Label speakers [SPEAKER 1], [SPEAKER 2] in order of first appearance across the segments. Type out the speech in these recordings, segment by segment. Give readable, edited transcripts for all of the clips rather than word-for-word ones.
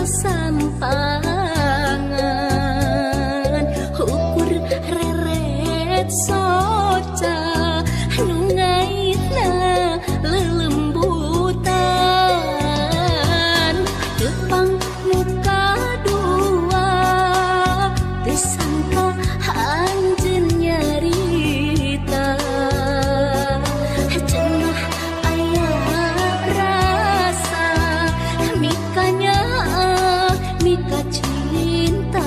[SPEAKER 1] pasampangan ukur reret soca nu ngaitna lelembutan tepang muka dua disangka anjeun nyarita cenah aya rasa mikanya mika cinta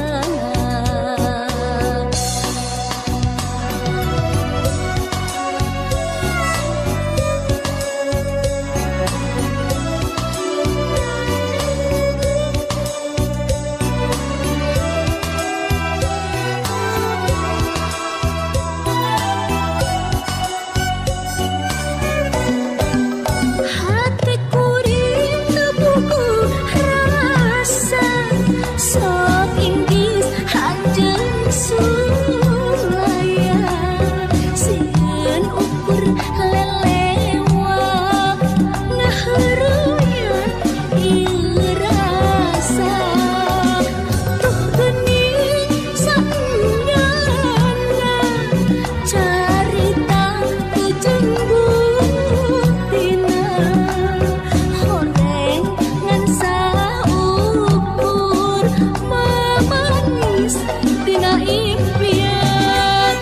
[SPEAKER 1] hati kuring tebuku rasa sok inggis anjeun sulaya sieun ukur lelewa ngaheureun ieu rasa tuh geuning saenyana carita teu jeung buktina horeng ngan saukur mamanis dina impian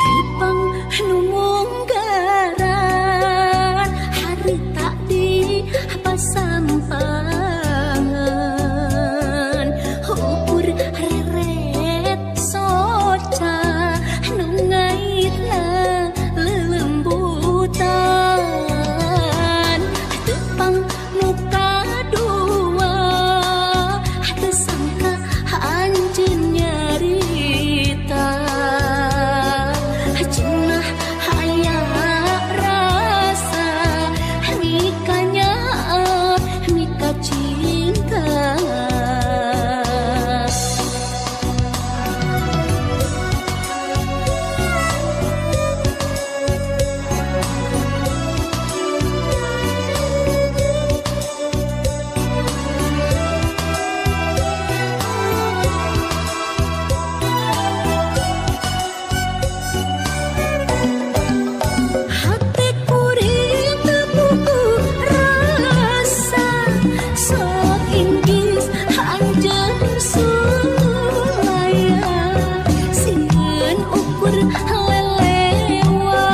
[SPEAKER 1] Tipang nu munggaran harita di pasampangan ukur reret soca nu ngaitna lelembutan tepang muka dua teu sangka anjeun nyarita cenah aya rasa mikanya mika cinta hati kuring tebuku rasa sok inggis anjeun sulaya sieun ukur lelewa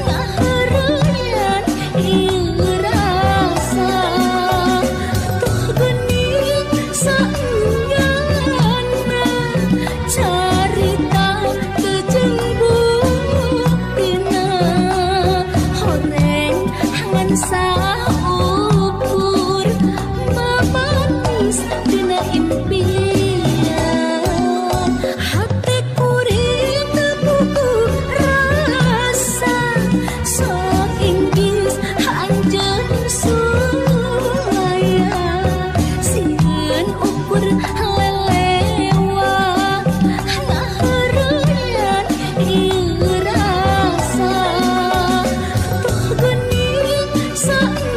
[SPEAKER 1] ngaheureun ieu rasa tuh geuning saenyana carita teu jeung buktina horeng ngan saukur mamanis dina impian hati kuring tebuku rasa sok inggis anjeun sulaya sieun ukur lelewa ngaheureun ieu rasa tuh geuning saenyana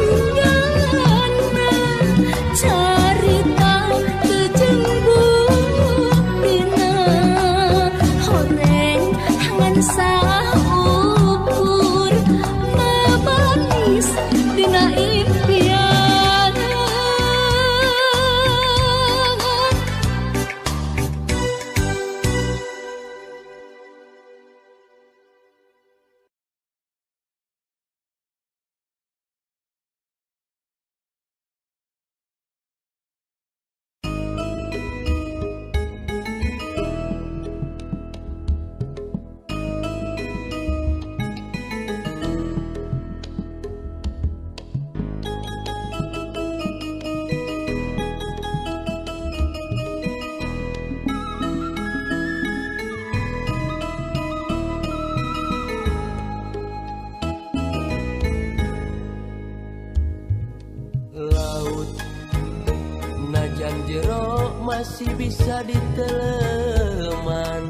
[SPEAKER 2] masih bisa diteleman.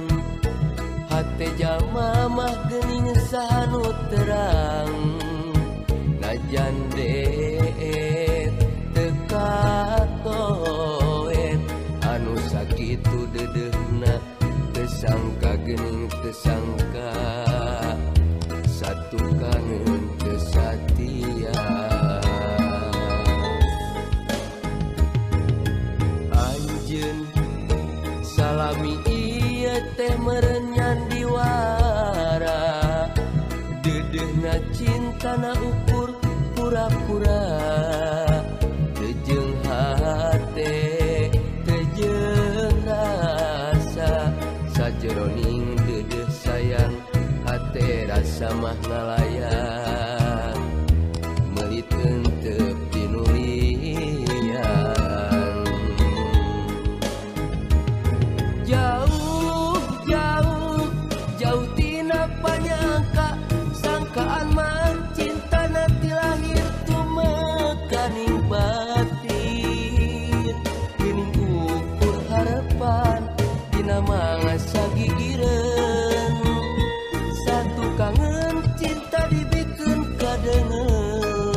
[SPEAKER 2] Hate jalma mah geuning sanu terang. Najan deet teu katoet anu sakitu dedeuna teu sangka geuning teu sangka satu kangen teu satia. Anjeun salami ieu teh meureun nyandi wara. Dedeuna cintana ukur pura-pura. Teu jeung hate teu jeung rasa. Sajeroning dedeh sayang hate rasa mah ngalayang. Meuli teunteup tinulian. Jauh jauh jauh tina panyangka. Sangkaan mah cintana ti lahir tumekaning batin. Geuning ukur harepan dina mangga sagigireun. Satu kangen cinta dibikeun kadengeun.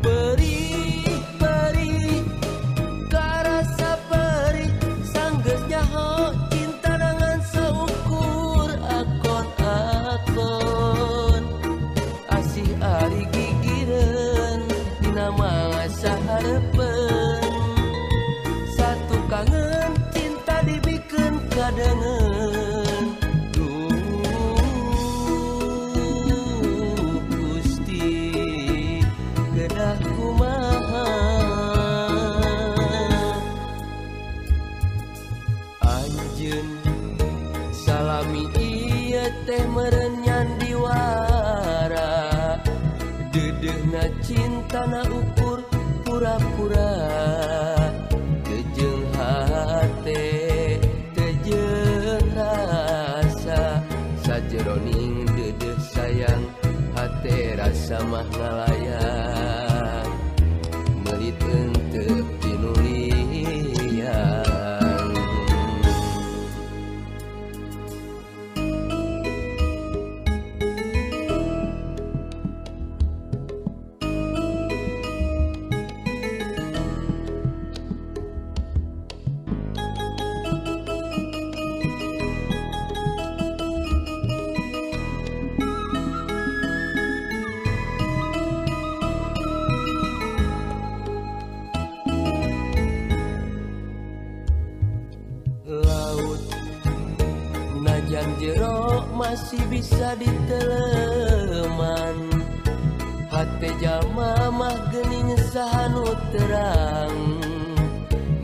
[SPEAKER 2] Perih perih karasa perih sanggeus nyaho cinta dengan saukur akon-akon. Asih ari gigireun dina mangga sahareupeun. Satu kangen cinta dibikeun kadengeun. Gusti kedah kumaha. Anjeun salami ieu teh meureun nyandi wara. Dedeuna cintana ukur pura-pura. Teu jeung hate teu jeung rasa. Sajeroning dedeh sayang hate rasa mah ngalayang. Meuli teunteup tinulian. Laut najan jero masih bisa diteleman. Hate jalma mah geuning sanu terang.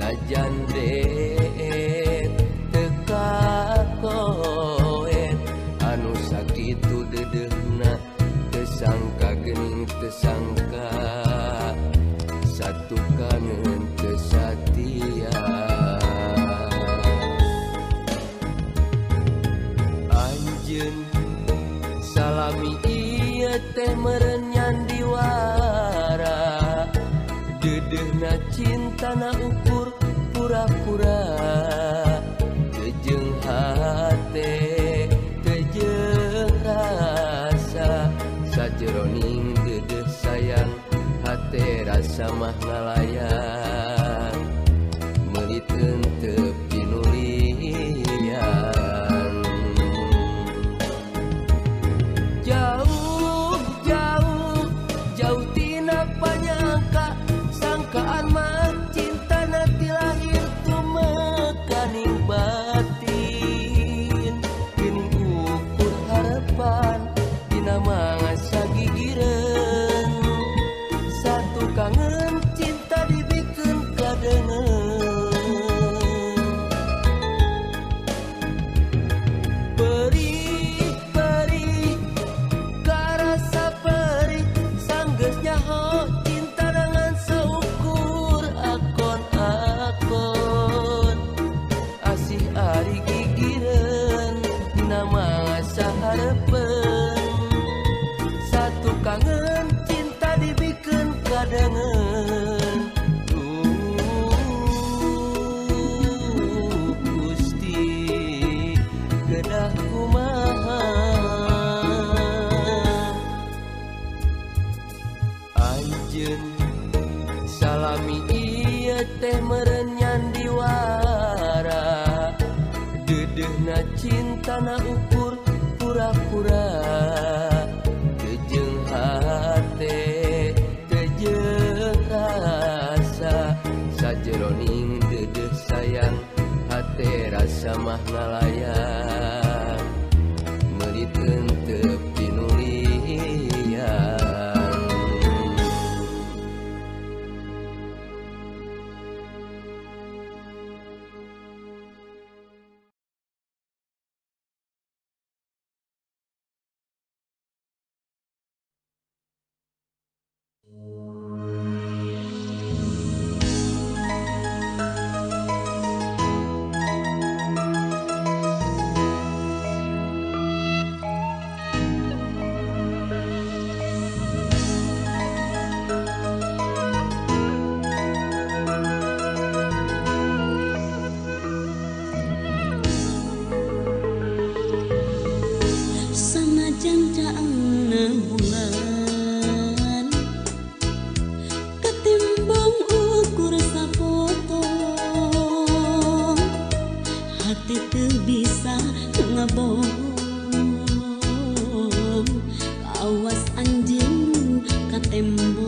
[SPEAKER 2] Najan deet teu katoet anu sakitu dedeuna teu sangka geuning teu sangka satu kangen teu satia. Anjeun salami ieu teh meureun nyandi wara. Dedeuna cintana ukur pura-pura. Teu jeung hate teu jeung rasa. Sajeroning dedeh sayang hate rasa mah ngalayang. Meuli teunteup tinulian. Jauh jauh jauh tina panyangka. Sangkaan mah cintana ti lahir tumekaning batin. Geuning ukur harepan dina mangga sagigireun. Satu kangen cinta di tanah ukur pura-pura tejeng hate tejeng asa sajeroning dedeh sayang hate rasa mah ngalayan meuli tenteu pinulian.
[SPEAKER 1] Sanajan caangna bulan ketimbang ukur sapotong hati teu bisa ngabohong awas anjeun ka tembok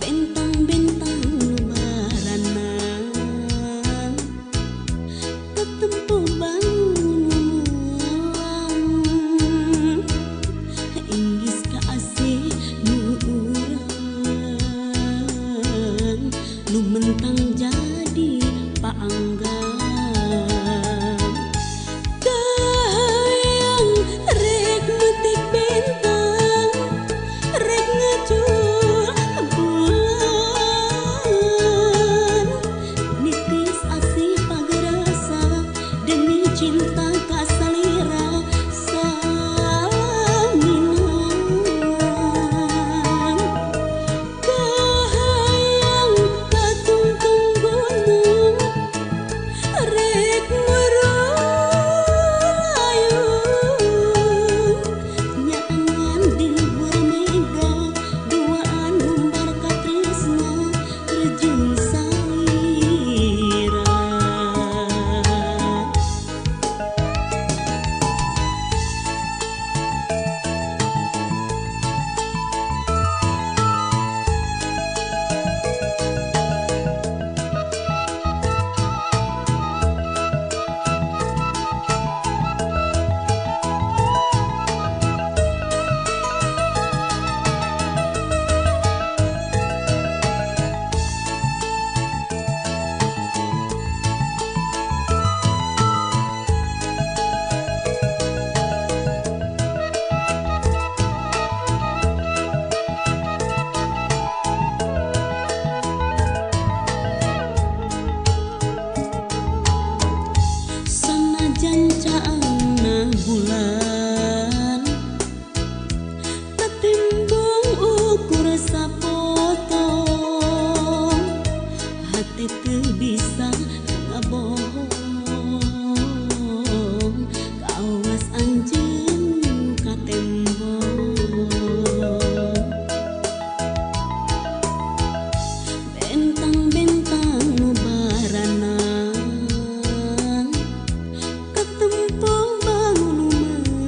[SPEAKER 1] bentang-bentang nu barana ketempo bangun inggis ka asih nu urang nu mentang jadi paanggan kahayang rek metik bintang rek ngajul bulan nitis asih pagerasa demi cinta kasalira saminan kahayang katungtung gunung rek merayun nyaangan di luhur mega duaan umbar katresna terjun salira. Sanajan caangna bulan ketimbang ukur sapotong hati teu bisa ngabohong kawas anjeun ka tembok bentang-bentang nu barana ketempo bangun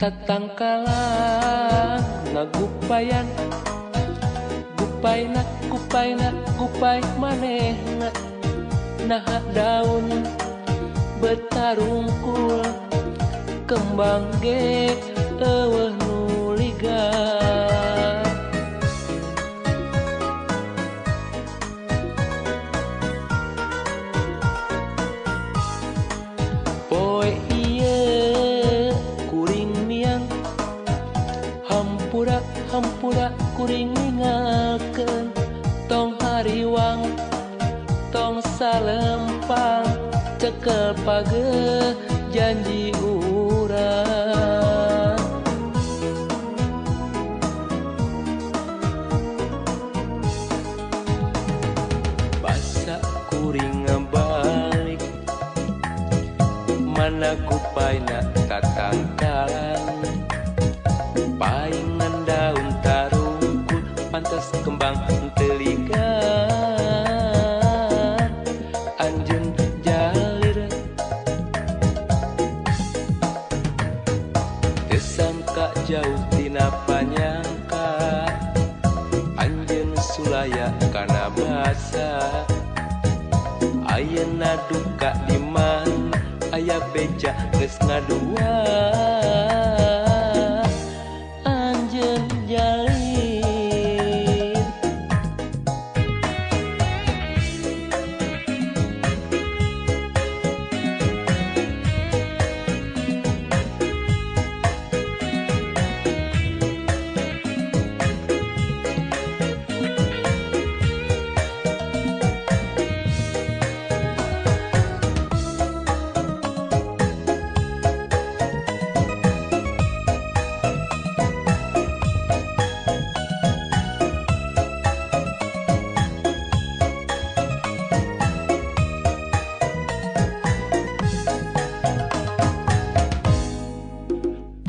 [SPEAKER 2] tatangkalan ngagupayan gupayna gupay manehna naha daun betarungkul kembang ge eueuh nu ligat poe ieu kuring miang hampura kuring ningalkeun tong hariwang tong salempang cekel pageuh janji urang basa kuring ngabalik mana gupayna tatangkalan paingan daun tarungkul pantas kembang teu ligat anjeun jalir teu sangka jauh tina panyangka anjeun sulaya kana basa ayeuna duka di mana aya beja geus ngadua anjeun jalir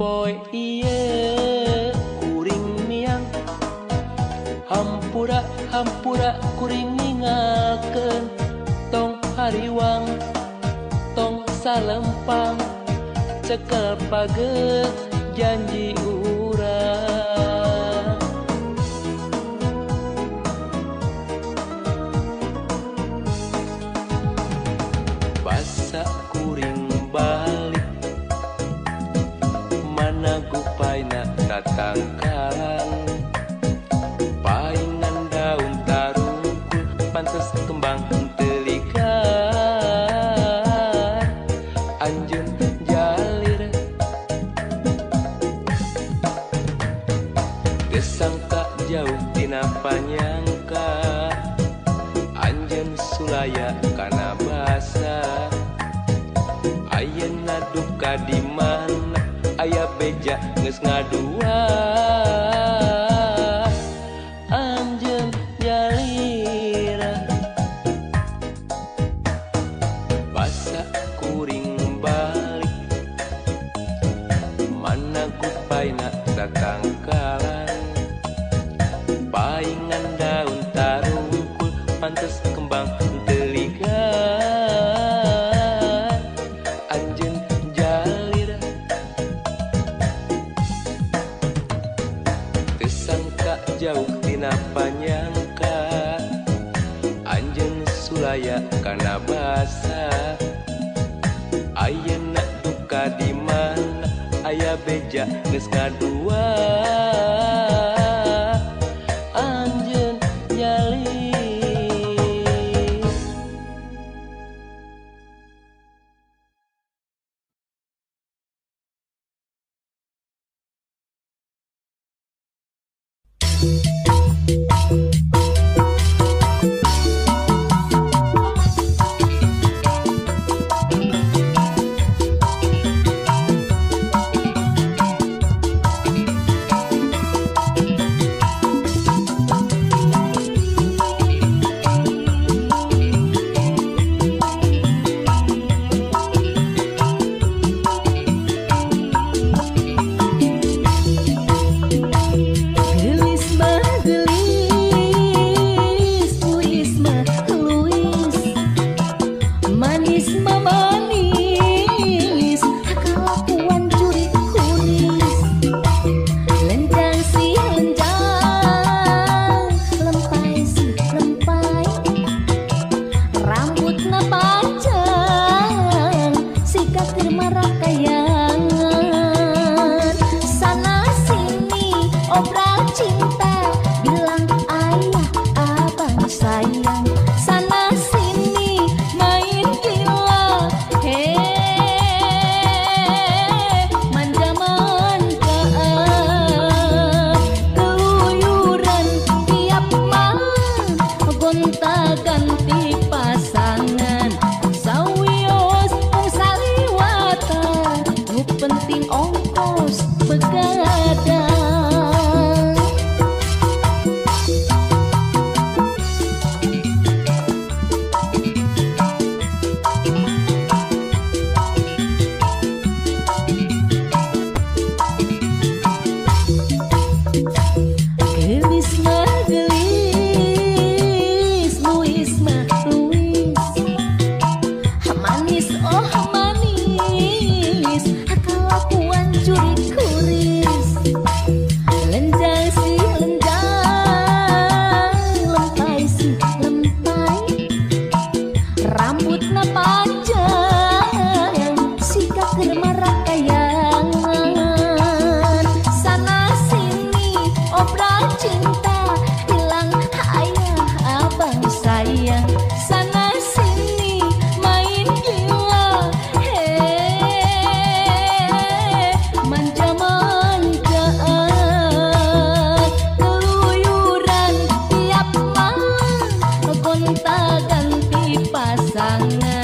[SPEAKER 2] poe ieu kuring miang hampura kuring ningalkeun tong hariwang tong salempang cekel pageuh janji urang basa kuring balik mana gupayna tatangkalan paingan daun tarungkul pantes kembang teu ligat anjeun jalir teu sangka jauh tina panyangka anjeun sulaya kana basa ayeuna duka di mana aya beja geus ngadua anjeun jalir basa kuring balik mana gupayna tatangkalan paingan daun tarungkul pantes kembang teu ligat anjeun jalir teu sangka jauh tina panyangka anjeun sulaya kana basa ayeuna duka di mana aya beja geus ngadua anjeun jalir
[SPEAKER 3] na panjang sika keur marakayangan sana sini obral cinta hilang ayah abang sayang sana sini main gila manja-manjaan keluyuran tiap malam gonta ganti pasangan